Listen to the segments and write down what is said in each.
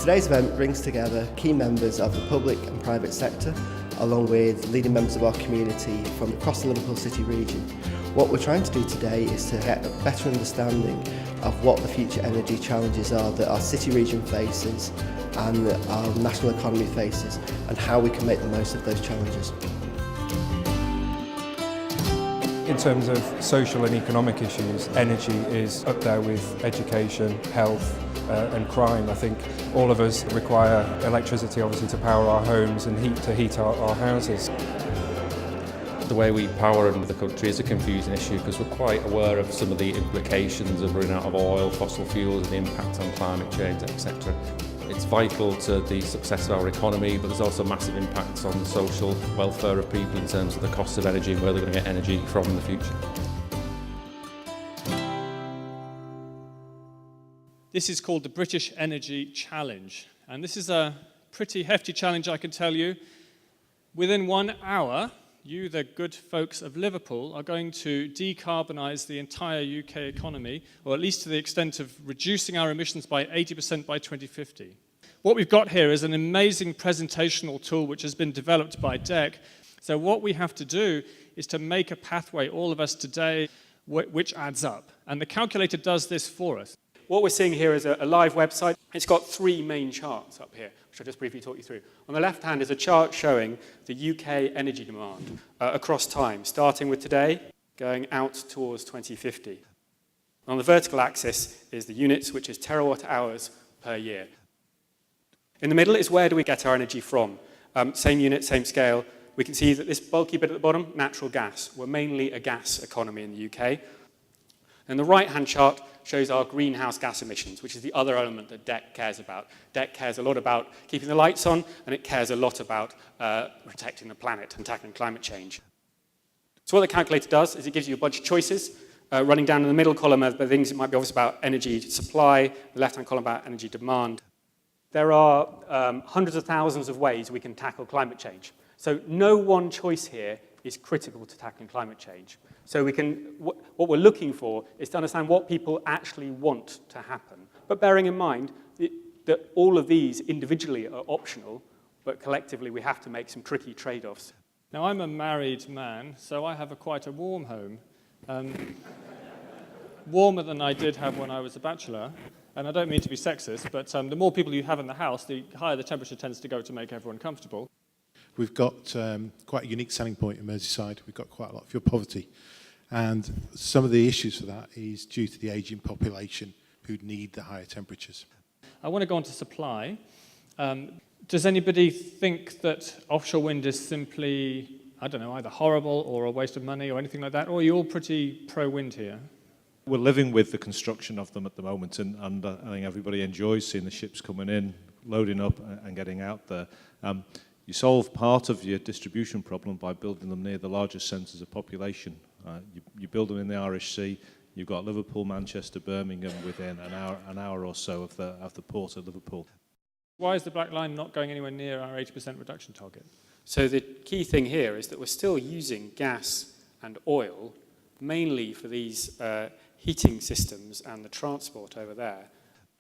Today's event brings together key members of the public and private sector, along with leading members of our community from across the Liverpool City region. What we're trying to do today is to get a better understanding of what the future energy challenges are that our city region faces and that our national economy faces, and how we can make the most of those challenges. In terms of social and economic issues, energy is up there with education, health and crime. I think all of us require electricity obviously to power our homes and heat to heat our houses. The way we power the country is a confusing issue because we're quite aware of some of the implications of running out of oil, fossil fuels and the impact on climate change, etc. It's vital to the success of our economy, but there's also massive impacts on the social welfare of people in terms of the cost of energy and where they're going to get energy from in the future. This is called the British Energy Challenge, and this is a pretty hefty challenge, I can tell you. Within 1 hour, you, the good folks of Liverpool, are going to decarbonise the entire UK economy, or at least to the extent of reducing our emissions by 80% by 2050. What we've got here is an amazing presentational tool which has been developed by DEC. So what we have to do is to make a pathway, all of us today, which adds up. And the calculator does this for us. What we're seeing here is a live website. It's got 3 main charts up here, which I'll just briefly talk you through. On the left hand is a chart showing the UK energy demand across time, starting with today, going out towards 2050. On the vertical axis is the units, which is terawatt hours per year. In the middle is where do we get our energy from? Same unit, same scale. We can see that this bulky bit at the bottom, natural gas. We're mainly a gas economy in the UK. And the right-hand chart shows our greenhouse gas emissions, which is the other element that DEC cares about. DEC cares a lot about keeping the lights on, and it cares a lot about protecting the planet and tackling climate change. So what the calculator does is it gives you a bunch of choices. Running down in the middle column are the things that might be obvious about energy supply, the left-hand column about energy demand. There are hundreds of thousands of ways we can tackle climate change. So no one choice here is critical to tackling climate change. So what we're looking for is to understand what people actually want to happen. But bearing in mind that all of these individually are optional, but collectively we have to make some tricky trade-offs. Now, I'm a married man, so I have quite a warm home. Warmer than I did have when I was a bachelor. And I don't mean to be sexist, but the more people you have in the house, the higher the temperature tends to go to make everyone comfortable. We've got quite a unique selling point in Merseyside. We've got quite a lot of fuel poverty. And some of the issues for that is due to the ageing population who need the higher temperatures. I want to go on to supply. Does anybody think that offshore wind is simply, I don't know, either horrible or a waste of money or anything like that? Or are you all pretty pro-wind here? We're living with the construction of them at the moment, and I think everybody enjoys seeing the ships coming in, loading up and getting out there. You solve part of your distribution problem by building them near the largest centres of population. You build them in the Irish Sea. You've got Liverpool, Manchester, Birmingham within an hour or so of the port of Liverpool. Why is the black line not going anywhere near our 80% reduction target? So the key thing here is that we're still using gas and oil mainly for these heating systems and the transport over there.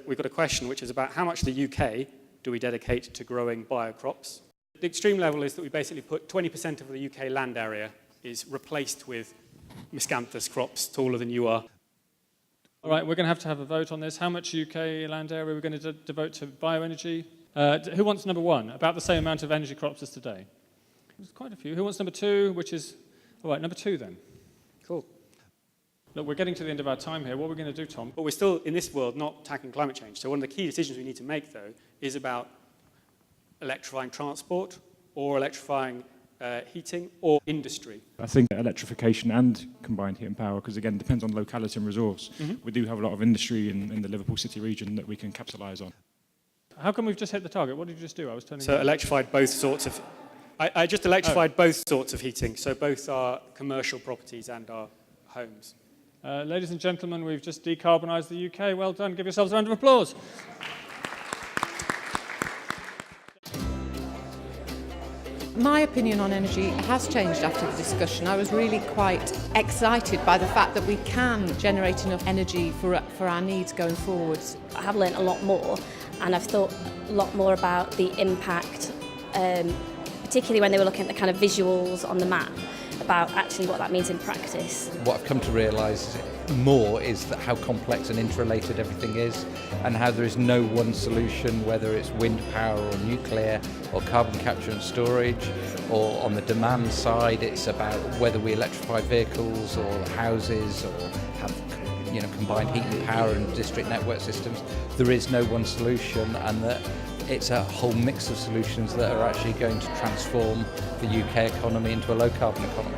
We've got a question which is about how much the UK do we dedicate to growing biocrops. The extreme level is that we basically put 20% of the UK land area is replaced with miscanthus crops taller than you are. All right, we're going to have a vote on this. How much UK land area are we going to devote to bioenergy? Who wants number 1? About the same amount of energy crops as today. There's quite a few. Who wants number 2, which is... All right, number 2 then. Cool. Look, we're getting to the end of our time here. What are we going to do, Tom? But we're still, in this world, not tackling climate change. So one of the key decisions we need to make, though, is about electrifying transport or electrifying heating or industry. I think electrification and combined heat and power, because again, it depends on locality and resource. We do have a lot of industry in the Liverpool City region that we can capitalise on. How come we've just hit the target? What did you just do? I was turning... So electrified both sorts of... I just electrified both sorts of heating, so both our commercial properties and our homes. Ladies and gentlemen, we've just decarbonised the UK. Well done. Give yourselves a round of applause. My opinion on energy has changed after the discussion. I was really quite excited by the fact that we can generate enough energy for our needs going forwards. I have learnt a lot more, and I've thought a lot more about the impact, particularly when they were looking at the kind of visuals on the map, about actually what that means in practice. What I've come to realise more is that how complex and interrelated everything is, and how there is no one solution, whether it's wind power or nuclear or carbon capture and storage, or on the demand side it's about whether we electrify vehicles or houses or have combined heat and power and district network systems. There is no one solution, and that it's a whole mix of solutions that are actually going to transform the UK economy into a low carbon economy.